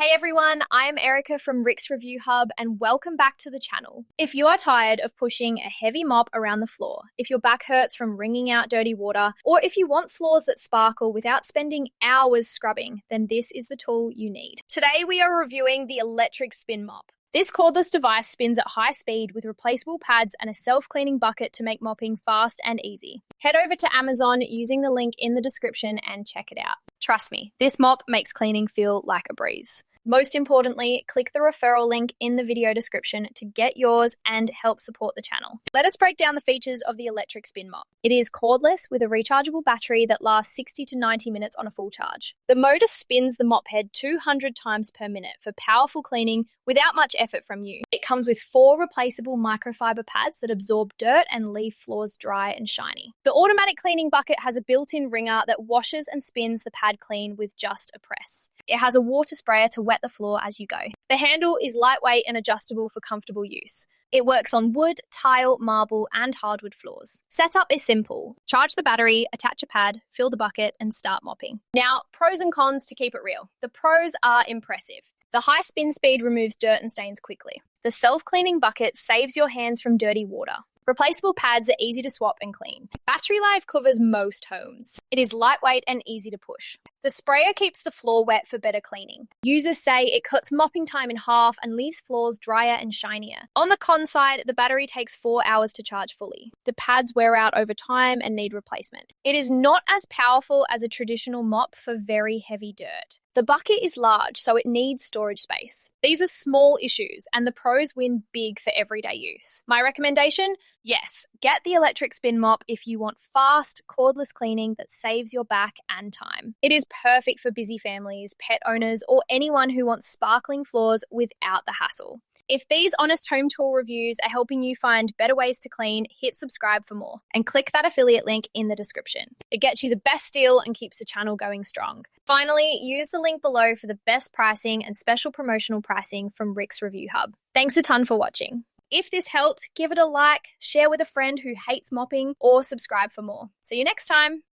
Hey everyone, I'm Erica from Rick's Review Hub and welcome back to the channel. If you are tired of pushing a heavy mop around the floor, if your back hurts from wringing out dirty water, or if you want floors that sparkle without spending hours scrubbing, then this is the tool you need. Today we are reviewing the electric spin mop. This cordless device spins at high speed with replaceable pads and a self-cleaning bucket to make mopping fast and easy. Head over to Amazon using the link in the description and check it out. Trust me, this mop makes cleaning feel like a breeze. Most importantly, click the referral link in the video description to get yours and help support the channel. Let us break down the features of the electric spin mop. It is cordless with a rechargeable battery that lasts 60 to 90 minutes on a full charge. The motor spins the mop head 200 times per minute for powerful cleaning without much effort from you. It comes with 4 replaceable microfiber pads that absorb dirt and leave floors dry and shiny. The automatic cleaning bucket has a built-in wringer that washes and spins the pad clean with just a press. It has a water sprayer to wet the floor as you go. The handle is lightweight and adjustable for comfortable use. It works on wood, tile, marble, and hardwood floors. Setup is simple. Charge the battery, attach a pad, fill the bucket, and start mopping. Now, pros and cons to keep it real. The pros are impressive. The high spin speed removes dirt and stains quickly. The self-cleaning bucket saves your hands from dirty water. Replaceable pads are easy to swap and clean. Battery life covers most homes. It is lightweight and easy to push. The sprayer keeps the floor wet for better cleaning. Users say it cuts mopping time in half and leaves floors drier and shinier. On the con side, the battery takes 4 hours to charge fully. The pads wear out over time and need replacement. It is not as powerful as a traditional mop for very heavy dirt. The bucket is large, so it needs storage space. These are small issues, and the pros win big for everyday use. My recommendation? Yes, get the electric spin mop if you want fast, cordless cleaning that saves your back and time. It is perfect for busy families, pet owners, or anyone who wants sparkling floors without the hassle. If these honest home tool reviews are helping you find better ways to clean, hit subscribe for more and click that affiliate link in the description. It gets you the best deal and keeps the channel going strong. Finally, use the link below for the best pricing and special promotional pricing from Rick's Review Hub. Thanks a ton for watching. If this helped, give it a like, share with a friend who hates mopping, or subscribe for more. See you next time.